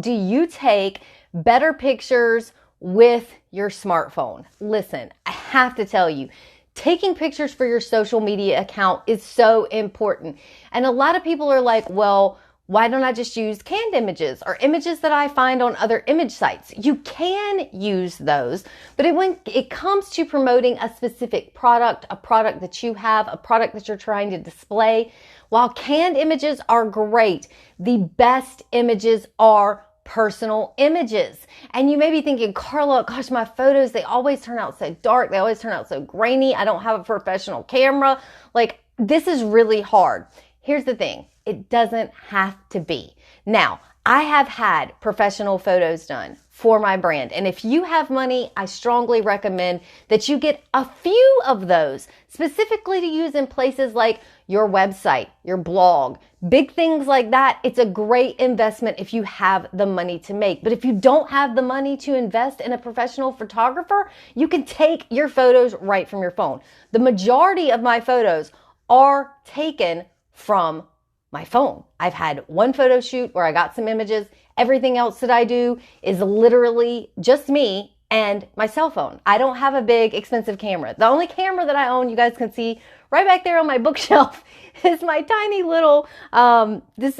do you take better pictures with your smartphone? Listen, I have to tell you, taking pictures for your social media account is so important. And a lot of people are like, well, why don't I just use canned images or images that I find on other image sites? You can use those, but when it comes to promoting a specific product, a product that you have, a product that you're trying to display, while canned images are great, the best images are personal images. And you may be thinking, Carla, gosh, my photos, they always turn out so dark. They always turn out so grainy. I don't have a professional camera. Like, this is really hard. Here's the thing. It doesn't have to be. Now, I have had professional photos done for my brand. And if you have money, I strongly recommend that you get a few of those specifically to use in places like your website, your blog, big things like that. It's a great investment if you have the money to make. But if you don't have the money to invest in a professional photographer, you can take your photos right from your phone. The majority of my photos are taken from my phone. I've had one photo shoot where I got some images. Everything else that I do is literally just me and my cell phone. I don't have a big expensive camera. The only camera that I own, you guys can see right back there on my bookshelf, is my tiny little, what is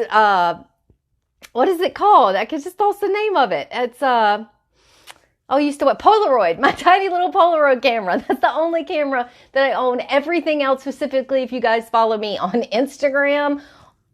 it called? I can just toss the name of it. It's, Polaroid, my tiny little Polaroid camera. That's the only camera that I own. Everything else, specifically, if you guys follow me on Instagram,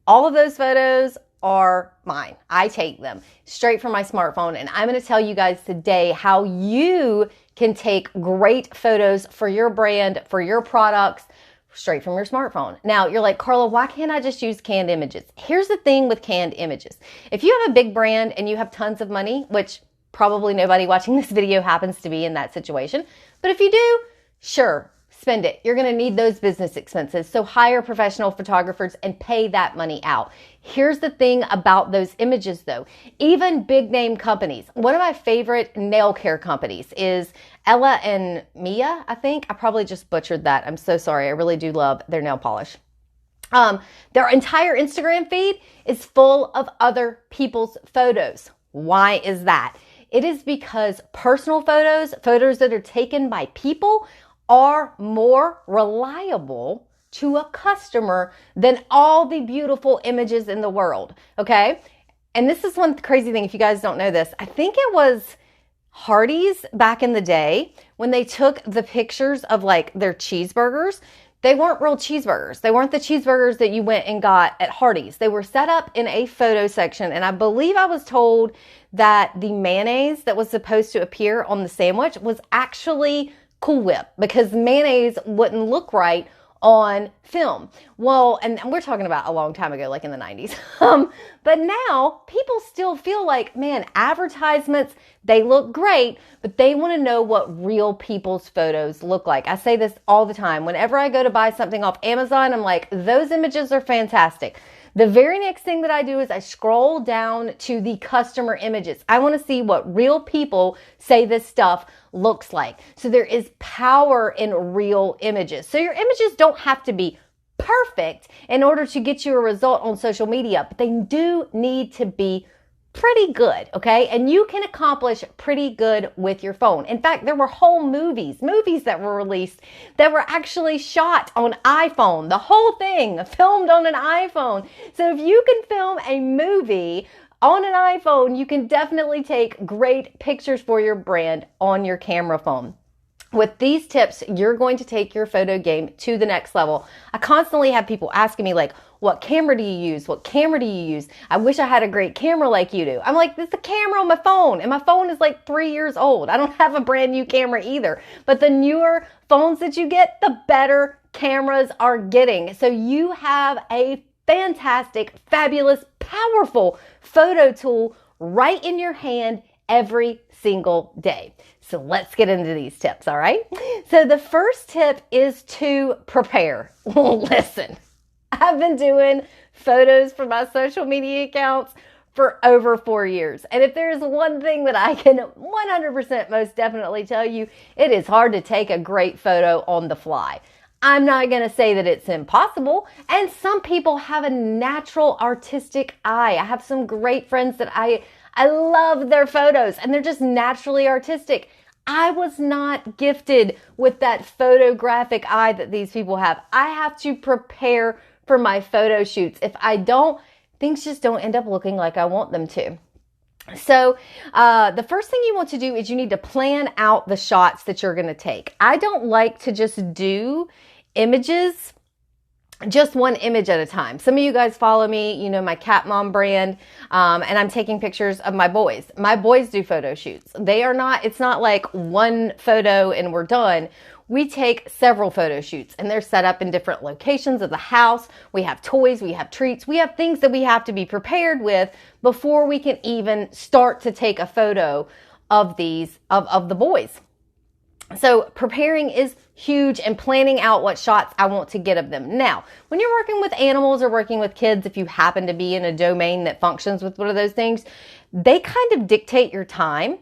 all of those photos are mine. I take them straight from my smartphone. And I'm going to tell you guys today how you can take great photos for your brand, for your products, straight from your smartphone. Now, you're like, Carla, why can't I just use canned images? Here's the thing with canned images. If you have a big brand and you have tons of money, which probably nobody watching this video happens to be in that situation, but if you do, sure, spend it. You're going to need those business expenses. So hire professional photographers and pay that money out. Here's the thing about those images though. Even big name companies. One of my favorite nail care companies is Ella and Mia, I think. I probably just butchered that. I'm so sorry. I really do love their nail polish. Their entire Instagram feed is full of other people's photos. Why is that? It is because personal photos that are taken by people, are more reliable to a customer than all the beautiful images in the world, okay? And this is one crazy thing, if you guys don't know this. I think it was Hardee's back in the day when they took the pictures of like their cheeseburgers. They weren't real cheeseburgers. They weren't the cheeseburgers that you went and got at Hardee's. They were set up in a photo section. And I believe I was told that the mayonnaise that was supposed to appear on the sandwich was actually Cool Whip, because mayonnaise wouldn't look right on film. Well, and we're talking about a long time ago, like in the 90s. But now people still feel like, man, advertisements, they look great, but they want to know what real people's photos look like. I say this all the time. Whenever I go to buy something off Amazon, I'm like, those images are fantastic. The very next thing that I do is I scroll down to the customer images. I want to see what real people say this stuff looks like. So there is power in real images. So your images don't have to be perfect in order to get you a result on social media, but they do need to be pretty good, okay? And you can accomplish pretty good with your phone. In fact, there were whole movies that were released that were actually shot on iPhone. The whole thing filmed on an iPhone. So if you can film a movie on an iPhone, you can definitely take great pictures for your brand on your camera phone. With these tips, you're going to take your photo game to the next level. I constantly have people asking me like, what camera do you use? What camera do you use? I wish I had a great camera like you do. I'm like, this is a camera on my phone, and my phone is like 3 years old. I don't have a brand new camera either. But the newer phones that you get, the better cameras are getting. So you have a fantastic, fabulous, powerful photo tool right in your hand every single day. So let's get into these tips, all right? So the first tip is to prepare. Listen, I've been doing photos for my social media accounts for over 4 years. And if there's one thing that I can 100% most definitely tell you, it is hard to take a great photo on the fly. I'm not going to say that it's impossible. And some people have a natural artistic eye. I have some great friends that I I love their photos, and they're just naturally artistic. I was not gifted with that photographic eye that these people have. I have to prepare for my photo shoots. If I don't, things just don't end up looking like I want them to. So the first thing you want to do is you need to plan out the shots that you're going to take. I don't like to just do images, just one image at a time. Some of you guys follow me, you know, my Cat Mom brand, and I'm taking pictures of my boys. My boys do photo shoots. It's not like one photo and we're done. We take several photo shoots, and they're set up in different locations of the house. We have toys, we have treats, we have things that we have to be prepared with before we can even start to take a photo of the boys. So preparing is huge, and planning out what shots I want to get of them. Now, when you're working with animals or working with kids, if you happen to be in a domain that functions with one of those things, they kind of dictate your time.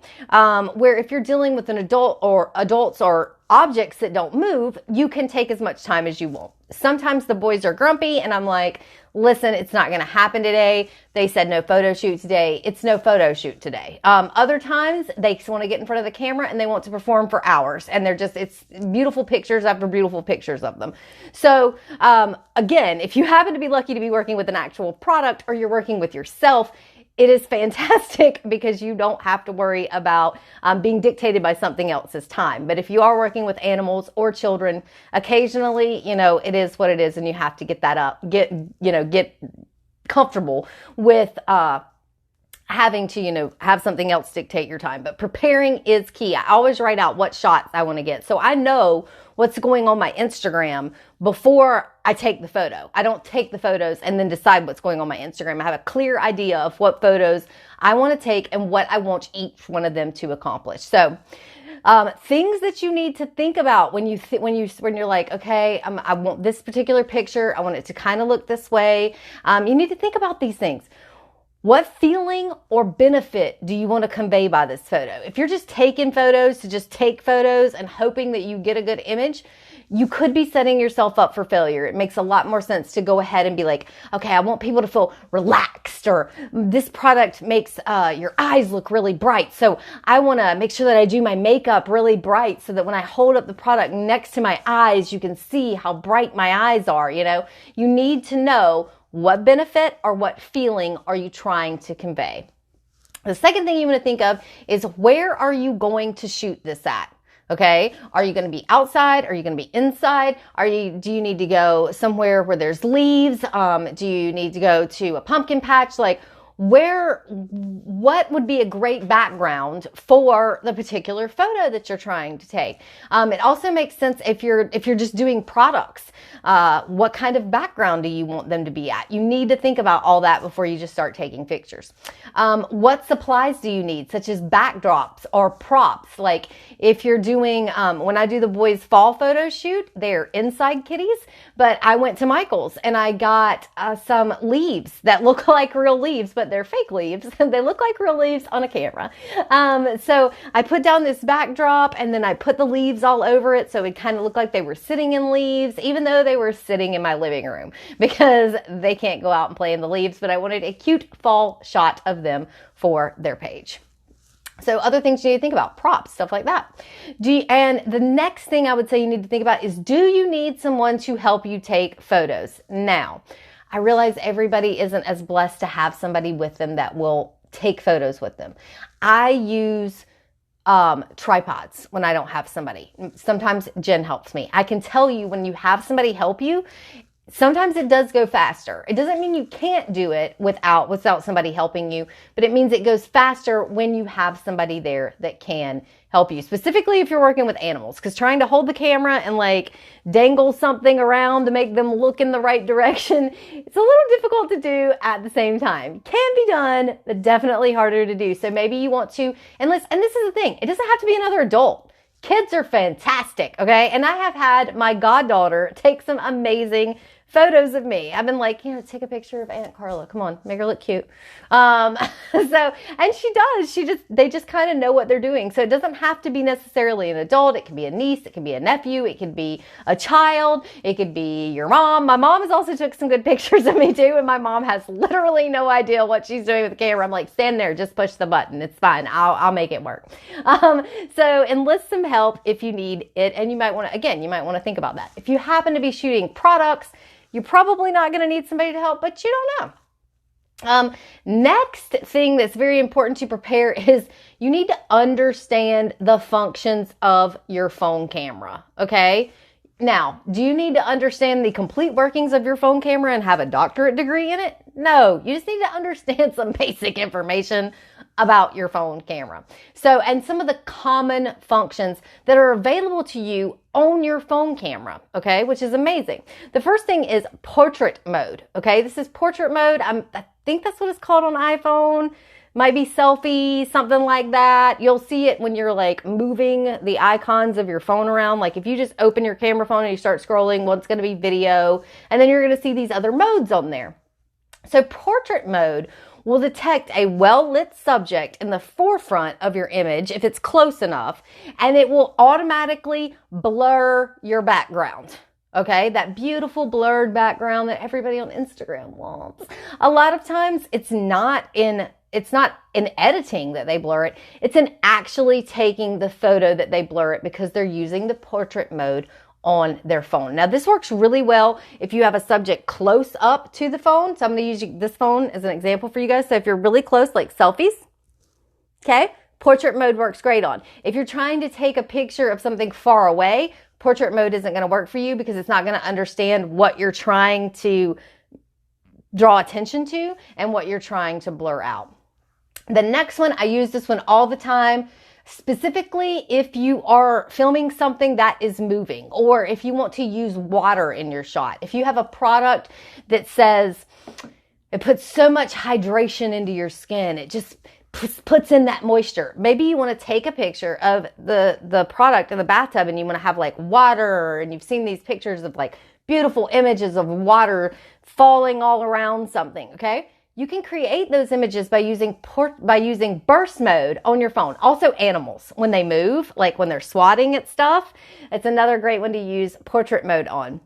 Where if you're dealing with an adult or adults or objects that don't move, you can take as much time as you want. Sometimes the boys are grumpy and I'm like, listen, it's not going to happen today. They said no photo shoot today. It's no photo shoot today. Other times they just want to get in front of the camera and they want to perform for hours, and it's beautiful pictures after beautiful pictures of them. So, again, if you happen to be lucky to be working with an actual product, or you're working with yourself, it is fantastic because you don't have to worry about being dictated by something else's time. But if you are working with animals or children, occasionally, you know, it is what it is, and you have to get comfortable with having to, you know, have something else dictate your time. But preparing is key. I always write out what shots I want to get, so I know what's going on my Instagram before I take the photo. I don't take the photos and then decide what's going on my Instagram. I have a clear idea of what photos I want to take and what I want each one of them to accomplish. So things that you need to think about when you're like, okay, I want this particular picture. I want it to kind of look this way. You need to think about these things. What feeling or benefit do you want to convey by this photo? If you're just taking photos to just take photos and hoping that you get a good image, you could be setting yourself up for failure. It makes a lot more sense to go ahead and be like, okay, I want people to feel relaxed, or this product makes your eyes look really bright. So I want to make sure that I do my makeup really bright so that when I hold up the product next to my eyes, you can see how bright my eyes are. You know, you need to know what benefit or what feeling are you trying to convey. The second thing you want to think of is, where are you going to shoot this at? Okay. Are you going to be outside? Are you going to be inside? Do you need to go somewhere where there's leaves? Do you need to go to a pumpkin patch? Like, what would be a great background for the particular photo that you're trying to take? It also makes sense if you're just doing products. What kind of background do you want them to be at? You need to think about all that before you just start taking pictures. What supplies do you need, such as backdrops or props? Like if you're doing, when I do the boys' fall photo shoot, they're inside kitties, but I went to Michael's and I got some leaves that look like real leaves, but they're fake leaves. They look like real leaves on a camera. So I put down this backdrop and then I put the leaves all over it, so it kind of looked like they were sitting in leaves, even though they were sitting in my living room, because they can't go out and play in the leaves, but I wanted a cute fall shot of them for their page. So other things you need to think about, props, stuff like that. And the next thing I would say you need to think about is, do you need someone to help you take photos? Now, I realize everybody isn't as blessed to have somebody with them that will take photos with them. I use tripods when I don't have somebody. Sometimes Jen helps me. I can tell you, when you have somebody help you, sometimes it does go faster. It doesn't mean you can't do it without somebody helping you, but it means it goes faster when you have somebody there that can help you, specifically if you're working with animals, because trying to hold the camera and like dangle something around to make them look in the right direction, it's a little difficult to do at the same time. Can be done, but definitely harder to do. So maybe you want to enlist, and this is the thing, it doesn't have to be another adult. Kids are fantastic, okay? And I have had my goddaughter take some amazing photos of me. I've been like, take a picture of Aunt Carla. Come on, make her look cute. And she does. They just kind of know what they're doing. So it doesn't have to be necessarily an adult. It can be a niece. It can be a nephew. It can be a child. It could be your mom. My mom has also took some good pictures of me too. And my mom has literally no idea what she's doing with the camera. I'm like, stand there, just push the button. It's fine. I'll make it work. So enlist some help if you need it. And you might want to think about that. If you happen to be shooting products, you're probably not going to need somebody to help, but you don't know. Next thing that's very important to prepare is you need to understand the functions of your phone camera, okay? Now, do you need to understand the complete workings of your phone camera and have a doctorate degree in it? No, you just need to understand some basic information about your phone camera. And some of the common functions that are available to you on your phone camera, okay, which is amazing. The first thing is portrait mode, okay? This is portrait mode. I think that's what it's called on iPhone. Might be selfie, something like that. You'll see it when you're like moving the icons of your phone around. Like if you just open your camera phone and you start scrolling, one's going to be video, and then you're going to see these other modes on there. So portrait mode will detect a well-lit subject in the forefront of your image if it's close enough, and it will automatically blur your background. Okay, that beautiful blurred background that everybody on Instagram wants. A lot of times it's not in editing that they blur it. It's in actually taking the photo that they blur it because they're using the portrait mode on their phone. Now, this works really well if you have a subject close up to the phone. So I'm going to use this phone as an example for you guys. So if you're really close, like selfies, okay, portrait mode works great on. If you're trying to take a picture of something far away, portrait mode isn't going to work for you because it's not going to understand what you're trying to draw attention to and what you're trying to blur out. The next one, I use this one all the time, specifically if you are filming something that is moving, or if you want to use water in your shot. If you have a product that says it puts so much hydration into your skin, it just puts in that moisture. Maybe you want to take a picture of the product in the bathtub and you want to have like water, and you've seen these pictures of like beautiful images of water falling all around something, okay? You can create those images by using burst mode on your phone. Also animals, when they move, like when they're swatting at stuff, it's another great one to use portrait mode on.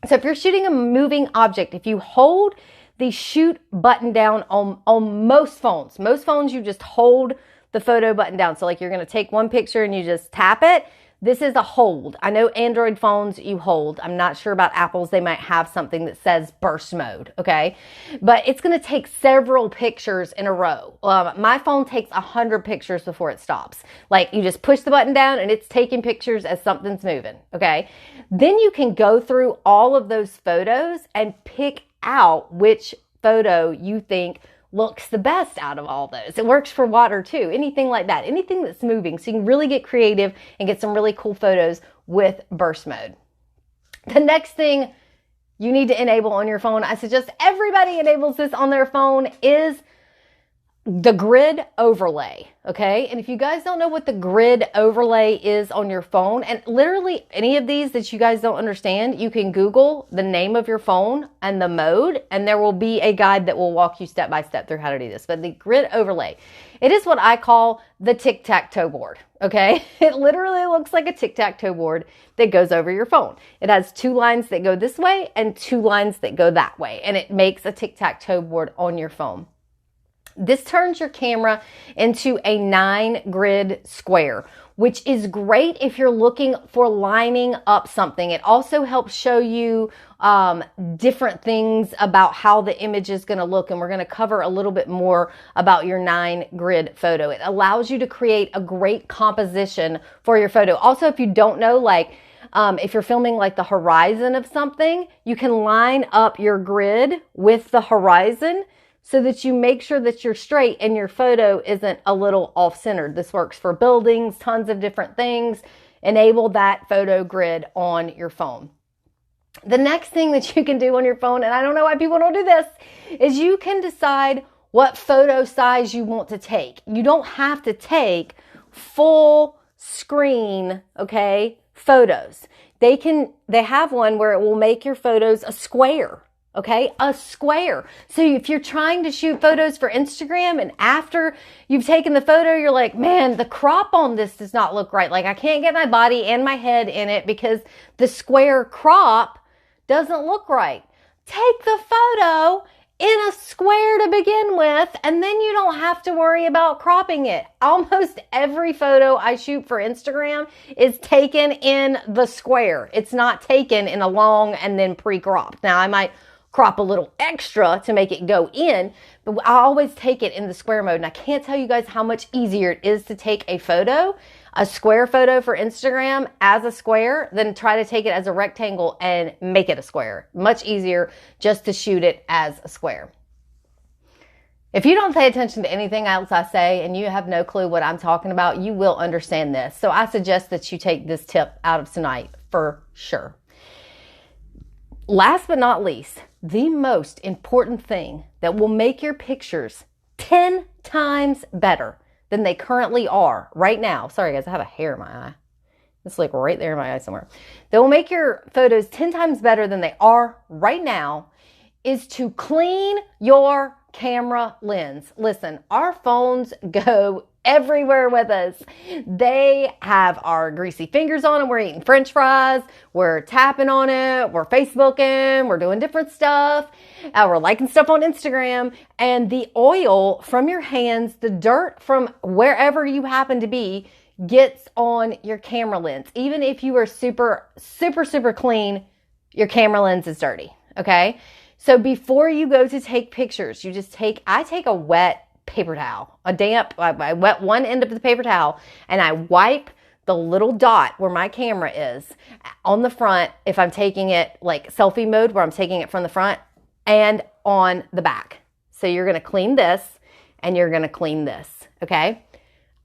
So if you're shooting a moving object, if you hold the shoot button down on most phones you just hold the photo button down. So like you're going to take one picture and you just tap it. This is a hold. I know Android phones you hold. I'm not sure about Apple's. They might have something that says burst mode, okay? But it's going to take several pictures in a row. My phone takes 100 pictures before it stops. Like you just push the button down and it's taking pictures as something's moving, okay? Then you can go through all of those photos and pick out which photo you think looks the best out of all those. It works for water too, anything like that, anything that's moving. So you can really get creative and get some really cool photos with burst mode. The next thing you need to enable on your phone, I suggest everybody enables this on their phone, is the grid overlay, okay? And if you guys don't know what the grid overlay is on your phone, and literally any of these that you guys don't understand, you can Google the name of your phone and the mode, and there will be a guide that will walk you step by step through how to do this. But the grid overlay, it is what I call the Tic Tac Toe Board, okay? It literally looks like a Tic Tac Toe board that goes over your phone. It has 2 lines that go this way and 2 lines that go that way, and it makes a Tic Tac Toe board on your phone. This turns your camera into a 9-grid square, which is great if you're looking for lining up something. It also helps show you different things about how the image is going to look, and we're going to cover a little bit more about your 9-grid photo. It allows you to create a great composition for your photo. Also, if you don't know, like if you're filming like the horizon of something, you can line up your grid with the horizon so that you make sure that you're straight and your photo isn't a little off-centered. This works for buildings, tons of different things. Enable that photo grid on your phone. The next thing that you can do on your phone, and I don't know why people don't do this, is you can decide what photo size you want to take. You don't have to take full screen, okay, photos. they have one where it will make your photos a square. Okay, a square. So if you're trying to shoot photos for Instagram and after you've taken the photo, you're like, man, the crop on this does not look right. Like I can't get my body and my head in it because the square crop doesn't look right. Take the photo in a square to begin with, and then you don't have to worry about cropping it. Almost every photo I shoot for Instagram is taken in the square. It's not taken in a long and then pre-cropped. Now I might crop a little extra to make it go in, but I always take it in the square mode. And I can't tell you guys how much easier it is to take a photo, a square photo for Instagram as a square than try to take it as a rectangle and make it a square. Much easier just to shoot it as a square. If you don't pay attention to anything else I say and you have no clue what I'm talking about, you will understand this. So I suggest that you take this tip out of tonight for sure. Last but not least, the most important thing that will make your pictures 10 times better than they currently are right now. Sorry guys, I have a hair in my eye. It's like right there in my eye somewhere. That will make your photos 10 times better than they are right now is to clean your camera lens. Listen, our phones go everywhere with us. They have our greasy fingers on them. We're eating French fries. We're tapping on it. We're Facebooking. We're doing different stuff. We're liking stuff on Instagram. And the oil from your hands, the dirt from wherever you happen to be, gets on your camera lens. Even if you are super, super, super clean, your camera lens is dirty. Okay? So before you go to take pictures, I take a wet paper towel, I wet one end of the paper towel and I wipe the little dot where my camera is on the front if I'm taking it like selfie mode where I'm taking it from the front and on the back. So you're going to clean this and you're going to clean this. Okay.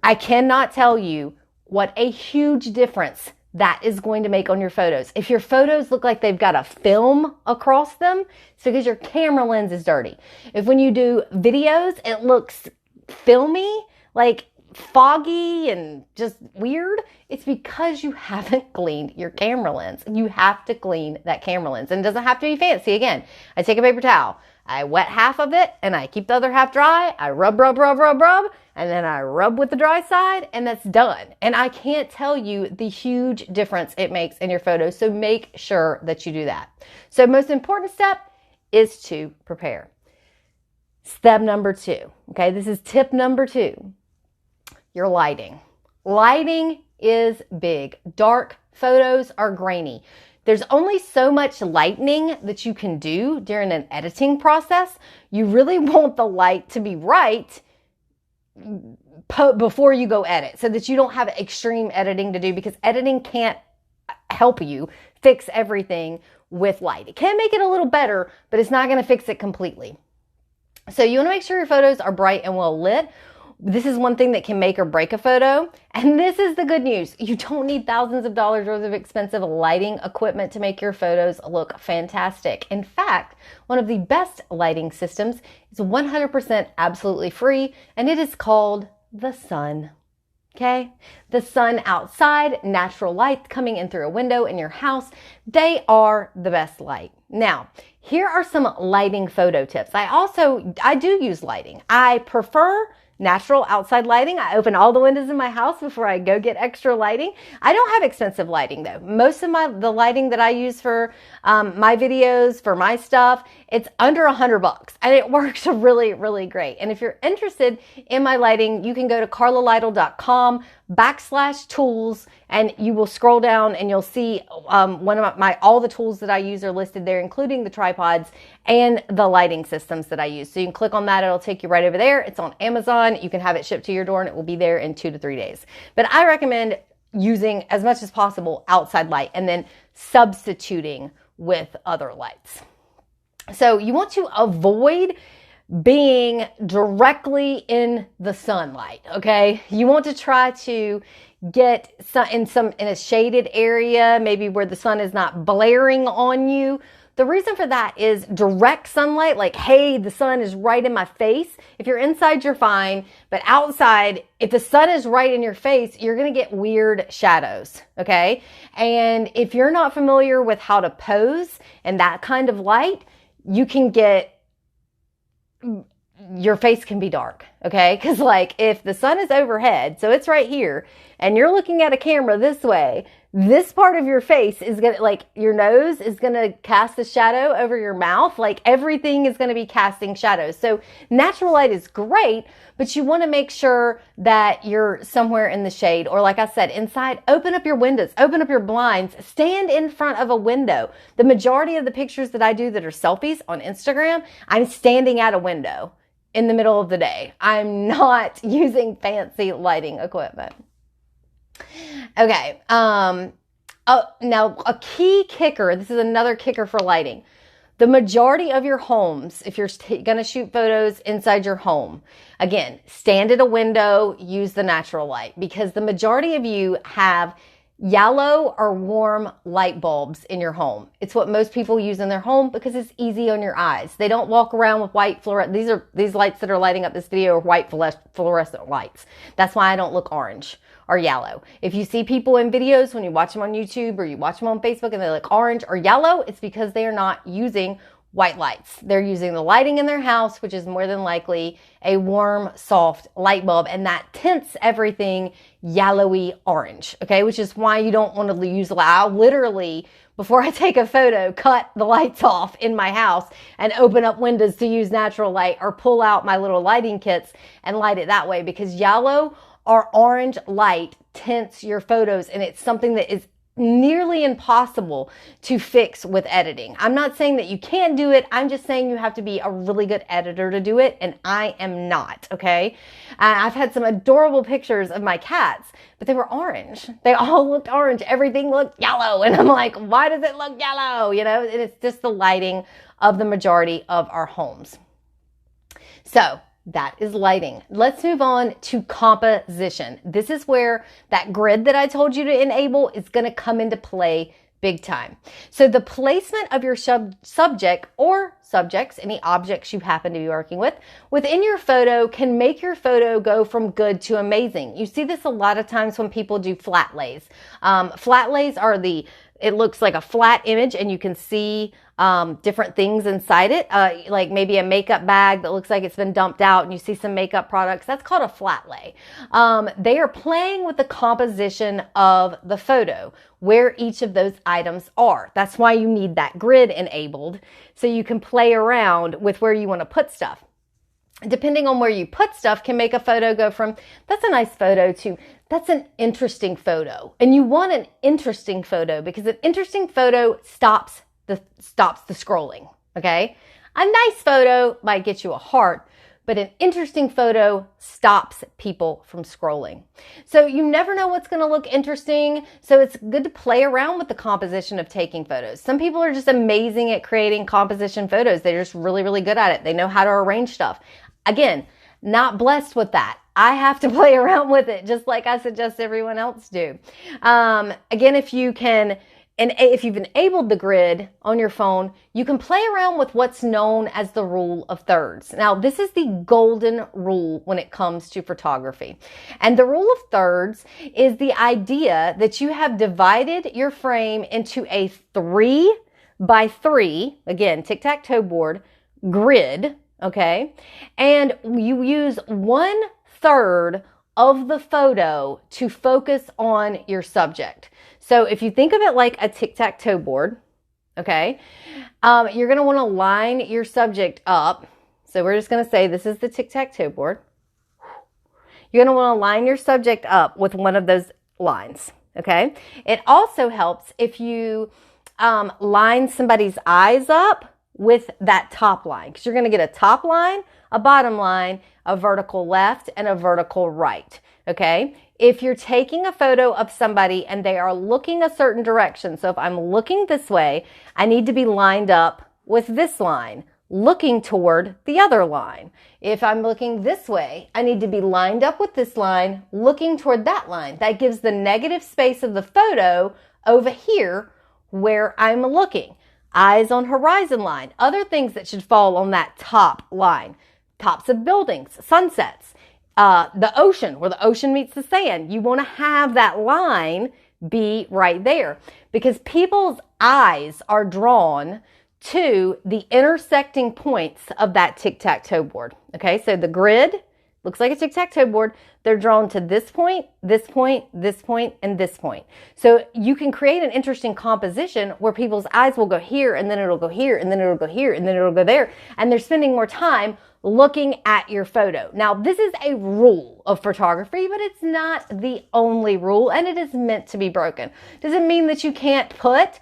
I cannot tell you what a huge difference that is going to make on your photos. If your photos look like they've got a film across them, it's because your camera lens is dirty. If when you do videos, it looks filmy, like foggy and just weird, it's because you haven't cleaned your camera lens. You have to clean that camera lens. And it doesn't have to be fancy. Again, I take a paper towel, I wet half of it and I keep the other half dry. I rub, and then I rub with the dry side and that's done. And I can't tell you the huge difference it makes in your photos. So make sure that you do that. So most important step is to prepare. Step number 2. Okay, this is tip number 2. Your lighting. Lighting is big. Dark photos are grainy. There's only so much lighting that you can do during an editing process. You really want the light to be right before you go edit so that you don't have extreme editing to do, because editing can't help you fix everything with light. It can make it a little better, but it's not going to fix it completely. So you want to make sure your photos are bright and well lit. This is one thing that can make or break a photo. And this is the good news. You don't need thousands of dollars worth of expensive lighting equipment to make your photos look fantastic. In fact, one of the best lighting systems is 100% absolutely free, and it is called the sun. Okay? The sun outside, natural light coming in through a window in your house, they are the best light. Now, here are some lighting photo tips. I do use lighting. I prefer natural outside lighting. I open all the windows in my house before I go get extra lighting. I don't have expensive lighting though. Most of the lighting that I use for my videos, for my stuff, it's under $100 and it works really, really great. And if you're interested in my lighting, you can go to carlalidle.com/tools and you will scroll down and you'll see one of all the tools that I use are listed there, including the tripods and the lighting systems that I use. So you can click on that. It'll take you right over there. It's on Amazon. You can have it shipped to your door and it will be there in 2 to 3 days. But I recommend using as much as possible outside light and then substituting with other lights. So you want to avoid being directly in the sunlight, okay? You want to try to get in a shaded area, maybe where the sun is not blaring on you The reason for that is direct sunlight, like, hey, the sun is right in my face. If you're inside, you're fine. But outside, if the sun is right in your face, you're going to get weird shadows, okay? And if you're not familiar with how to pose in that kind of light, you can get, your face can be dark, okay? Because like if the sun is overhead, so it's right here, and you're looking at a camera this way, this part of your face is going to, like your nose is going to cast a shadow over your mouth. Like everything is going to be casting shadows. So natural light is great, but you want to make sure that you're somewhere in the shade, or like I said, inside. Open up your windows, open up your blinds, stand in front of a window. The majority of the pictures that I do that are selfies on Instagram, I'm standing at a window in the middle of the day. I'm not using fancy lighting equipment. Okay. Now a key kicker, this is another kicker for lighting. The majority of your homes, if you're going to shoot photos inside your home, again, stand at a window, use the natural light, because the majority of you have yellow or warm light bulbs in your home. It's what most people use in their home because it's easy on your eyes. They don't walk around with white fluorescent. These lights that are lighting up this video are white fluorescent lights. That's why I don't look orange or yellow. If you see people in videos, when you watch them on YouTube or you watch them on Facebook and they look orange or yellow, it's because they are not using white lights. They're using the lighting in their house, which is more than likely a warm, soft light bulb, and that tints everything yellowy orange, okay? Which is why you don't want to use the light. I'll literally, before I take a photo, cut the lights off in my house and open up windows to use natural light, or pull out my little lighting kits and light it that way, because yellow or orange light tints your photos, and it's something that is nearly impossible to fix with editing. I'm not saying that you can't do it. I'm just saying you have to be a really good editor to do it, and I am not, okay? I've had some adorable pictures of my cats, but they were orange. They all looked orange. Everything looked yellow, and I'm like, why does it look yellow? You know, and it's just the lighting of the majority of our homes. So that is lighting. Let's move on to composition. This is where that grid that I told you to enable is going to come into play big time. So the placement of your subject or subjects, any objects you happen to be working with, within your photo can make your photo go from good to amazing. You see this a lot of times when people do flat lays. Flat lays are it looks like a flat image and you can see different things inside it, like maybe a makeup bag that looks like it's been dumped out and you see some makeup products. That's called a flat lay. They are playing with the composition of the photo, where each of those items are. That's why you need that grid enabled, so you can play around with where you want to put stuff. Depending on where you put stuff can make a photo go from, that's a nice photo, to that's an interesting photo. And you want an interesting photo because an interesting photo stops the scrolling, okay? A nice photo might get you a heart, but an interesting photo stops people from scrolling. So you never know what's going to look interesting. So it's good to play around with the composition of taking photos. Some people are just amazing at creating composition photos. They're just really, really good at it. They know how to arrange stuff. Again, not blessed with that. I have to play around with it just like I suggest everyone else do. Again, if you've enabled the grid on your phone, you can play around with what's known as the rule of thirds. Now, this is the golden rule when it comes to photography. And the rule of thirds is the idea that you have divided your frame into a 3 by 3, again, Tic Tac Toe Board grid, okay? And you use 1/3 of the photo to focus on your subject. So if you think of it like a tic-tac-toe board, okay, you're going to want to line your subject up. So we're just going to say this is the tic-tac-toe board. You're going to want to line your subject up with one of those lines, okay? It also helps if you line somebody's eyes up with that top line, because you're going to get a top line, a bottom line, a vertical left, and a vertical right, okay? If you're taking a photo of somebody and they are looking a certain direction, so if I'm looking this way, I need to be lined up with this line, looking toward the other line. If I'm looking this way, I need to be lined up with this line, looking toward that line. That gives the negative space of the photo over here where I'm looking. eyes on horizon line, other things that should fall on that top line, tops of buildings, sunsets, the ocean, where the ocean meets the sand. You want to have that line be right there because people's eyes are drawn to the intersecting points of that tic-tac-toe board. Okay, so the grid looks like a tic-tac-toe board. They're drawn to this point, this point, this point, and this point. So you can create an interesting composition where people's eyes will go here, and then it'll go here, and then it'll go here, and then it'll go there. And they're spending more time looking at your photo. Now, this is a rule of photography, but it's not the only rule, and it is meant to be broken. Does it mean that you can't put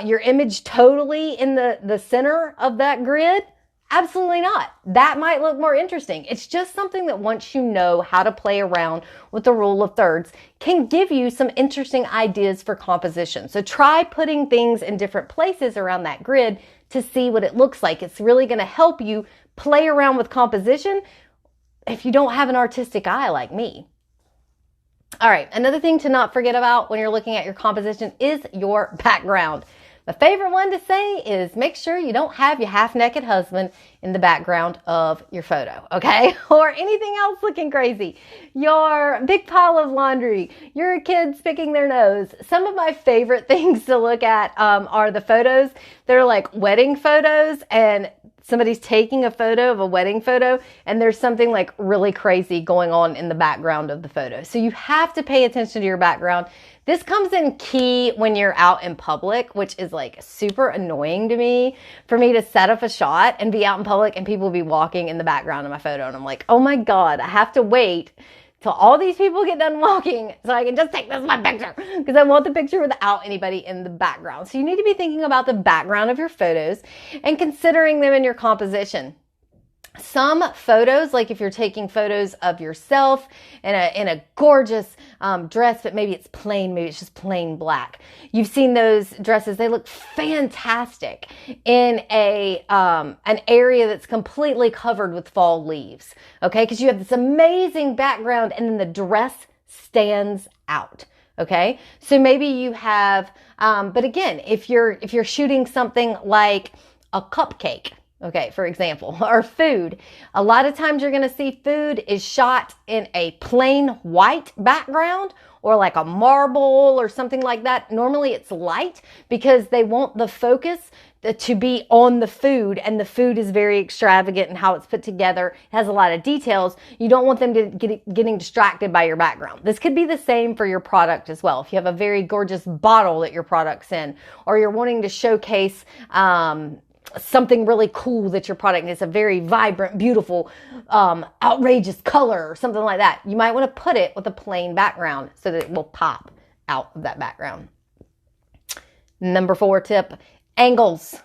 your image totally in the center of that grid? Absolutely not. That might look more interesting. It's just something that once you know how to play around with the rule of thirds can give you some interesting ideas for composition. So try putting things in different places around that grid to see what it looks like. It's really going to help you play around with composition if you don't have an artistic eye like me. All right, another thing to not forget about when you're looking at your composition is your background. My favorite one to say is make sure you don't have your half-naked husband in the background of your photo, okay? Or anything else looking crazy. Your big pile of laundry, your kids picking their nose. Some of my favorite things to look at are the photos. They're like wedding photos and somebody's taking a photo of a wedding photo and there's something like really crazy going on in the background of the photo. So you have to pay attention to your background. This comes in key when you're out in public, which is like super annoying to me for me to set up a shot and be out in public and people be walking in the background of my photo. And I'm like, oh my God, I have to wait till all these people get done walking so I can just take this one picture because I want the picture without anybody in the background. So you need to be thinking about the background of your photos and considering them in your composition. Some photos, like if you're taking photos of yourself in a gorgeous dress, but maybe it's plain, maybe it's just plain black. You've seen those dresses; they look fantastic in an area that's completely covered with fall leaves. Okay, because you have this amazing background, and then the dress stands out. Okay, so maybe you have, but again, if you're shooting something like a cupcake. Okay, for example, or food. A lot of times you're going to see food is shot in a plain white background or like a marble or something like that. Normally it's light because they want the focus to be on the food, and the food is very extravagant in how it's put together. It has a lot of details. You don't want them to getting distracted by your background. This could be the same for your product as well. If you have a very gorgeous bottle that your product's in, or you're wanting to showcase something really cool that your product is, a very vibrant, beautiful, outrageous color or something like that. You might want to put it with a plain background so that it will pop out of that background. Number 4 tip, angles.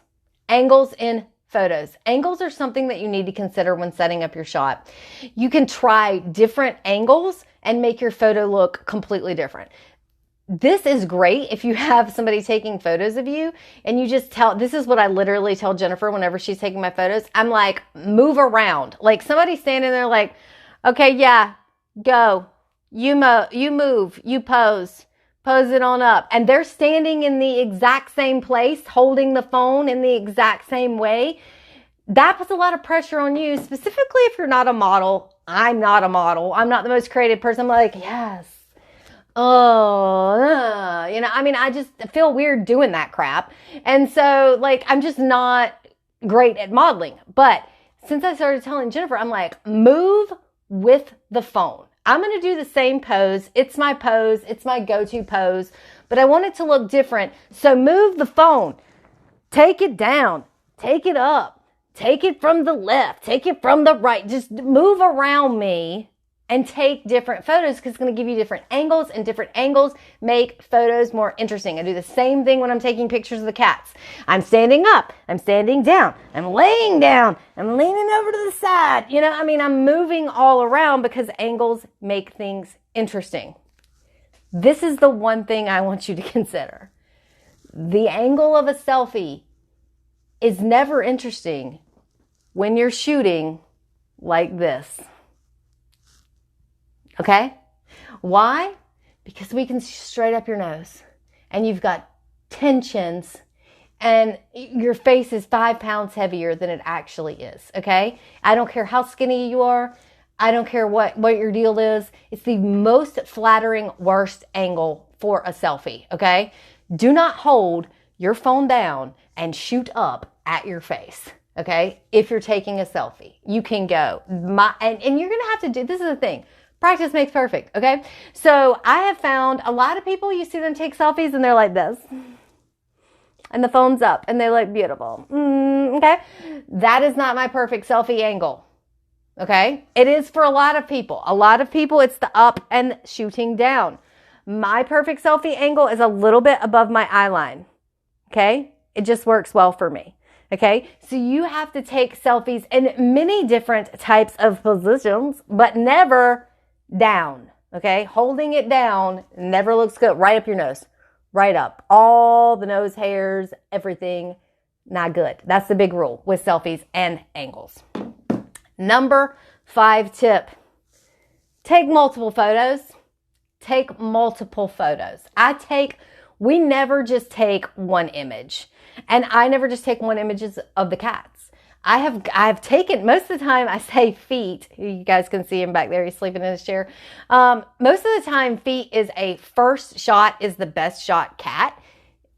Angles in photos. Angles are something that you need to consider when setting up your shot. You can try different angles and make your photo look completely different. This is great if you have somebody taking photos of you and you just this is what I literally tell Jennifer whenever she's taking my photos. I'm like, move around. Like somebody's standing there like, okay, yeah, go. You move, you pose it on up. And they're standing in the exact same place, holding the phone in the exact same way. That puts a lot of pressure on you, specifically if you're not a model. I'm not a model. I'm not the most creative person. I'm like, yes. I just feel weird doing that crap. And so like, I'm just not great at modeling. But since I started telling Jennifer, I'm like, move with the phone. I'm going to do the same pose. It's my pose. It's my go-to pose, but I want it to look different. So move the phone, take it down, take it up, take it from the left, take it from the right. Just move around me and take different photos because it's going to give you different angles, and different angles make photos more interesting. I do the same thing when I'm taking pictures of the cats. I'm standing up, I'm standing down, I'm laying down, I'm leaning over to the side. I'm moving all around because angles make things interesting. This is the one thing I want you to consider. The angle of a selfie is never interesting when you're shooting like this. Okay? Why? Because we can see straight up your nose and you've got tensions and your face is 5 pounds heavier than it actually is, okay? I don't care how skinny you are. I don't care what your deal is. It's the most flattering, worst angle for a selfie, okay? Do not hold your phone down and shoot up at your face, okay? If you're taking a selfie, you can go. And you're going to have to do, this is the thing, practice makes perfect, okay? So I have found a lot of people, you see them take selfies and they're like this. And the phone's up and they look beautiful, okay? That is not my perfect selfie angle. Okay. It is for a lot of people. A lot of people, it's the up and shooting down. My perfect selfie angle is a little bit above my eye line. Okay. It just works well for me. Okay. So you have to take selfies in many different types of positions, but never down. Okay. Holding it down never looks good. Right up your nose. Right up. All the nose hairs, everything. Not good. That's the big rule with selfies and angles. Number 5 tip, take multiple photos. Take multiple photos. We never just take one image. And I never just take one images of the cats. I've taken, most of the time I say feet. You guys can see him back there. He's sleeping in his chair. Most of the time feet is a first shot is the best shot cat.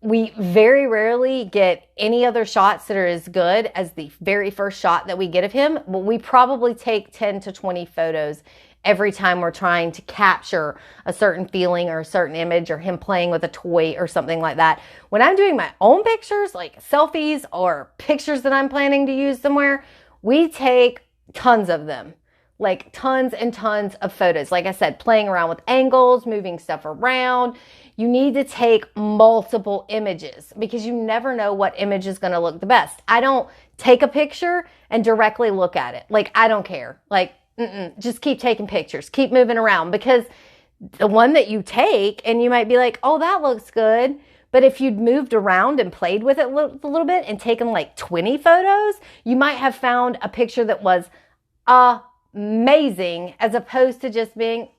We very rarely get any other shots that are as good as the very first shot that we get of him, but we probably take 10 to 20 photos every time we're trying to capture a certain feeling or a certain image or him playing with a toy or something like that. When I'm doing my own pictures, like selfies or pictures that I'm planning to use somewhere, we take tons of them. Like tons and tons of photos. Like I said, playing around with angles, moving stuff around. You need to take multiple images because you never know what image is going to look the best. I don't take a picture and directly look at it. Like, I don't care. Like, just keep taking pictures. Keep moving around because the one that you take and you might be like, oh, that looks good. But if you'd moved around and played with it a little bit and taken like 20 photos, you might have found a picture that was amazing as opposed to just being,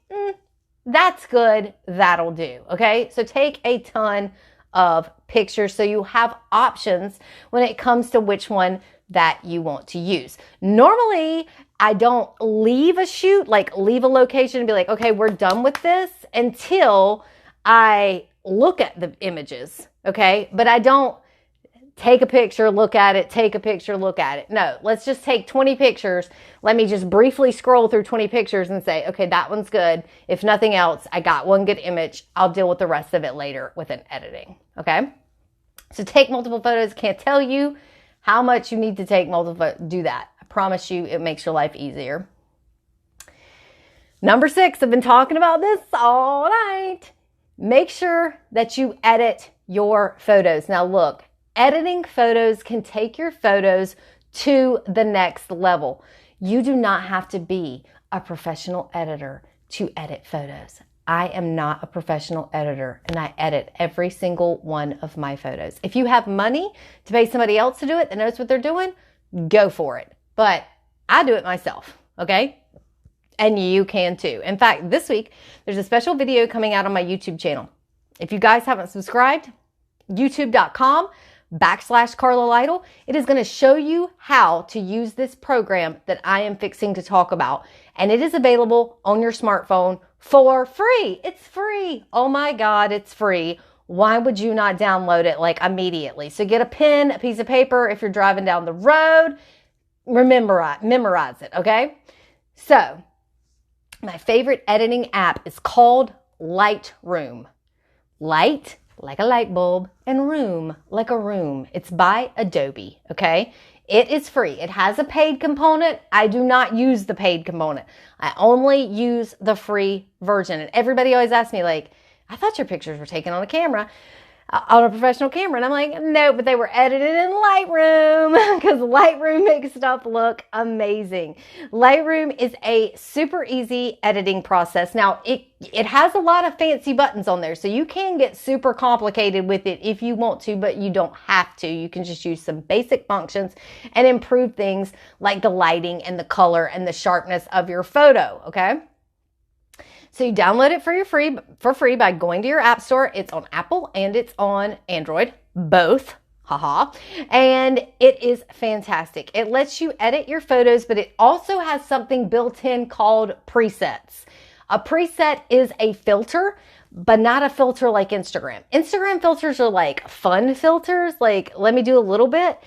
that's good, that'll do, okay? So take a ton of pictures so you have options when it comes to which one that you want to use. Normally, I don't leave a shoot, like leave a location and be like, okay, we're done with this until I look at the images, okay? But I don't take a picture, look at it, take a picture, look at it. No, let's just take 20 pictures. Let me just briefly scroll through 20 pictures and say, okay, that one's good. If nothing else, I got one good image. I'll deal with the rest of it later with an editing, okay? So take multiple photos. Can't tell you how much you need to take multiple photos. Do that. I promise you it makes your life easier. Number 6, I've been talking about this all night. Make sure that you edit your photos. Now look, editing photos can take your photos to the next level. You do not have to be a professional editor to edit photos. I am not a professional editor and I edit every single one of my photos. If you have money to pay somebody else to do it that knows what they're doing, go for it. But I do it myself, okay? And you can too. In fact, this week, there's a special video coming out on my YouTube channel. If you guys haven't subscribed, youtube.com/Carla Lytle. It is going to show you how to use this program that I am fixing to talk about. And it is available on your smartphone for free. It's free. Oh my God, it's free. Why would you not download it like immediately? So get a pen, a piece of paper. If you're driving down the road, memorize it, okay? So my favorite editing app is called Lightroom. Light, like a light bulb, and room, like a room. It's by Adobe, okay? It is free. It has a paid component. I do not use the paid component. I only use the free version. And everybody always asks me, like, I thought your pictures were taken on a camera, on a professional camera. And I'm like, no, but they were edited in Lightroom because Lightroom makes stuff look amazing. Lightroom is a super easy editing process. Now, it has a lot of fancy buttons on there, so you can get super complicated with it if you want to, but you don't have to. You can just use some basic functions and improve things like the lighting and the color and the sharpness of your photo, okay? So you download it for free by going to your app store. It's on Apple and it's on Android, both. haha, and it is fantastic. It lets you edit your photos, but it also has something built in called presets. A preset is a filter, but not a filter like Instagram. Instagram filters are like fun filters, like let me do a little bit.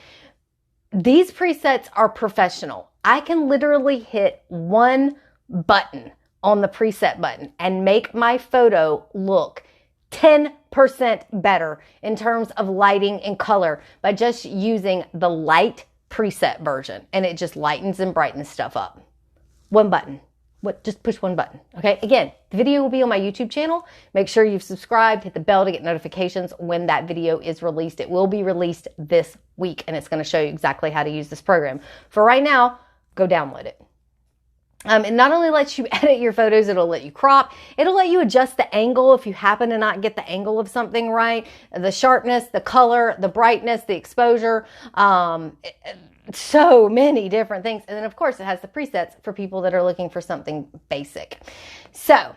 These presets are professional. I can literally hit one button on the preset button and make my photo look 10% better in terms of lighting and color by just using the light preset version. And it just lightens and brightens stuff up. One button. Just push one button. Okay. Again, the video will be on my YouTube channel. Make sure you've subscribed, hit the bell to get notifications when that video is released. It will be released this week, and it's going to show you exactly how to use this program. For right now, go download it. It not only lets you edit your photos, it'll let you crop. It'll let you adjust the angle if you happen to not get the angle of something right, the sharpness, the color, the brightness, the exposure, so many different things. And then of course it has the presets for people that are looking for something basic. So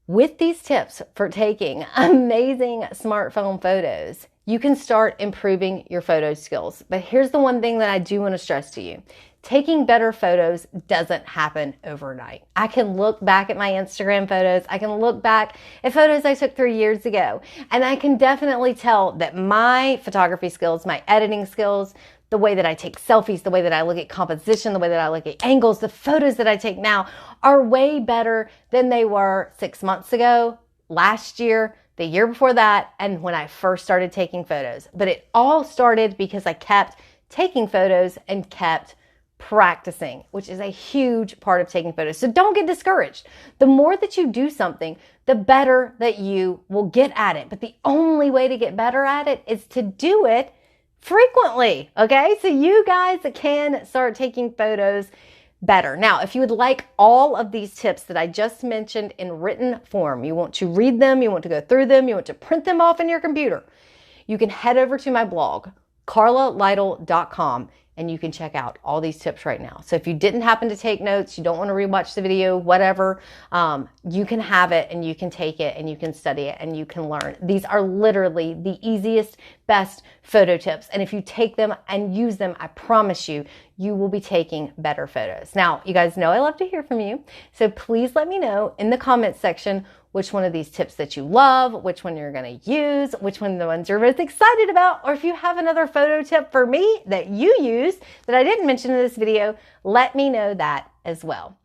with these tips for taking amazing smartphone photos, you can start improving your photo skills. But here's the one thing that I do want to stress to you. Taking better photos doesn't happen overnight. I can look back at my Instagram photos. I can look back at photos I took 3 years ago. And I can definitely tell that my photography skills, my editing skills, the way that I take selfies, the way that I look at composition, the way that I look at angles, the photos that I take now are way better than they were 6 months ago, last year, the year before that, and when I first started taking photos. But it all started because I kept taking photos and kept practicing, which is a huge part of taking photos. So don't get discouraged. The more that you do something, the better that you will get at it. But the only way to get better at it is to do it frequently. Okay. So you guys can start taking photos better. Now, if you would like all of these tips that I just mentioned in written form, you want to read them, you want to go through them, you want to print them off in your computer, you can head over to my blog, carlalytle.com, and you can check out all these tips right now. So if you didn't happen to take notes, you don't want to rewatch the video, whatever, you can have it and you can take it and you can study it and you can learn. These are literally the easiest, best photo tips. And if you take them and use them, I promise you, you will be taking better photos. Now, you guys know I love to hear from you. So please let me know in the comments section which one of these tips that you love, which one you're going to use, which one of the ones you're most excited about, or if you have another photo tip for me that you use that I didn't mention in this video, let me know that as well.